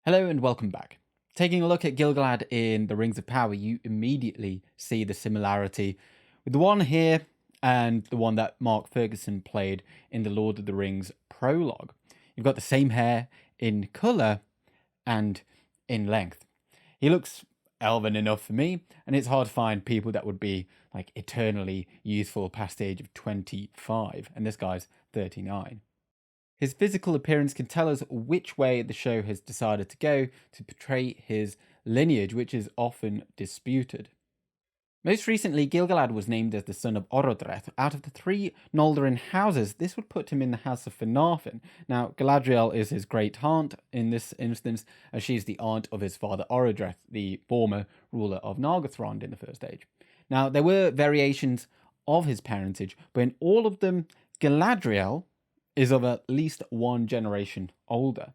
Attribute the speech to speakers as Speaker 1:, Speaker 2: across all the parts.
Speaker 1: Hello and welcome back. Taking a look at Gil Galad in The Rings of Power, you immediately see the similarity with the one here and the one that Mark Ferguson played in the Lord of the Rings prologue. You've got the same hair in colour and in length. He looks elven enough for me, and it's hard to find people that would be like eternally youthful past the age of 25, and this guy's 39. His physical appearance can tell us which way the show has decided to go to portray his lineage, which is often disputed. Most recently, Gil Galad was named as the son of Orodreth. Out of the three Noldorin houses, this would put him in the house of Finarfin. Now, Galadriel is his great aunt in this instance, as she's the aunt of his father Orodreth, the former ruler of Nargothrond in the First Age. Now, there were variations of his parentage, but in all of them, Galadriel is of at least one generation older.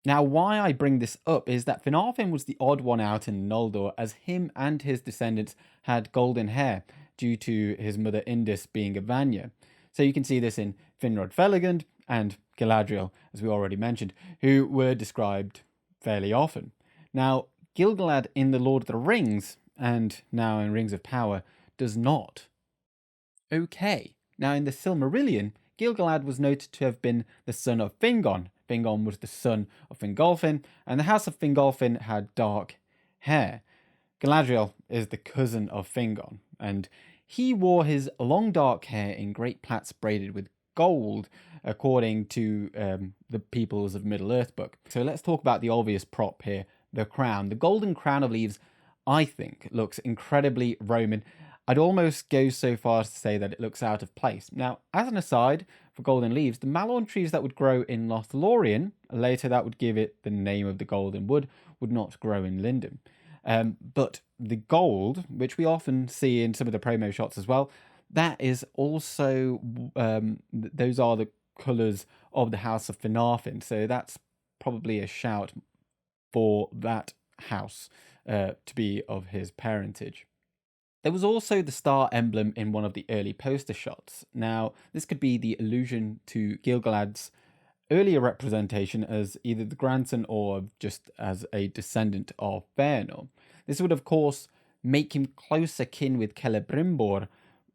Speaker 1: Now, why I bring this up is that Finarfin was the odd one out in Noldor, as him and his descendants had golden hair due to his mother Indis being a Vanya. So you can see this in Finrod Felagund and Galadriel, as we already mentioned, who were described fairly often. Now, Gil-galad in The Lord of the Rings, and now in Rings of Power, does not. Okay, now in the Silmarillion, Gil-galad was noted to have been the son of Fingon. Fingon was the son of Fingolfin, and the house of Fingolfin had dark hair. Galadriel is the cousin of Fingon, and he wore his long dark hair in great plaits braided with gold, according to the Peoples of Middle-earth book. So let's talk about the obvious prop here, the crown. The golden crown of leaves, I think, looks incredibly Roman. I'd almost go so far as to say that it looks out of place. Now, as an aside, for golden leaves, the malorn trees that would grow in Lothlorien, later that would give it the name of the golden wood, would not grow in Lindon. But the gold, which we often see in some of the promo shots as well, that is also, those are the colours of the House of Finarfin. So that's probably a shout for that house to be of his parentage. There was also the star emblem in one of the early poster shots. Now, this could be the allusion to Gil-galad's earlier representation as either the grandson or just as a descendant of Fëanor. This would, of course, make him closer kin with Celebrimbor,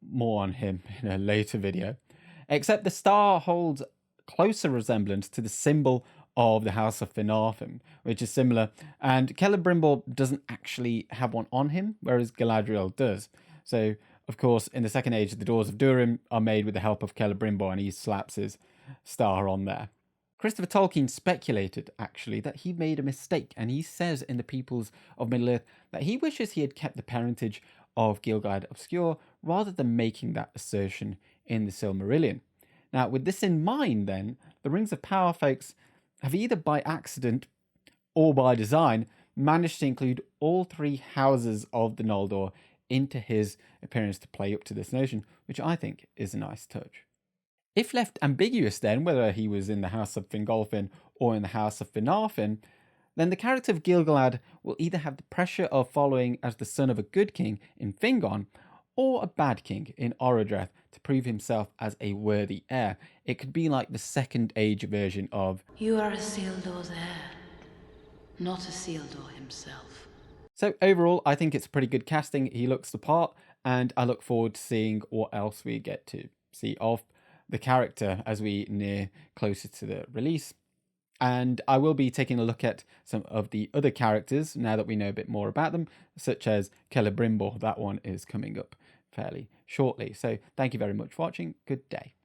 Speaker 1: more on him in a later video. Except the star holds closer resemblance to the symbol of the House of Finarfin, which is similar, and Celebrimbor doesn't actually have one on him, whereas Galadriel does. So, of course, in the Second Age, the Doors of Durin are made with the help of Celebrimbor, and he slaps his star on there. Christopher Tolkien speculated, actually, that he made a mistake, and he says in The Peoples of Middle-earth that he wishes he had kept the parentage of Gil-galad obscure, rather than making that assertion in the Silmarillion. Now, with this in mind, then, the Rings of Power folks have either by accident or by design managed to include all three houses of the Noldor into his appearance to play up to this notion, which I think is a nice touch. If left ambiguous then, whether he was in the House of Fingolfin or in the House of Finarfin, then the character of Gil-galad will either have the pressure of following as the son of a good king in Fingon, or a bad king in Orodreth to prove himself as a worthy heir. It could be like the Second Age version of
Speaker 2: "You are Isildur's heir, not Isildur himself."
Speaker 1: So overall, I think it's a pretty good casting. He looks the part, and I look forward to seeing what else we get to see of the character as we near closer to the release. And I will be taking a look at some of the other characters now that we know a bit more about them, such as Celebrimbor. That one is coming up fairly shortly. So thank you very much for watching. Good day.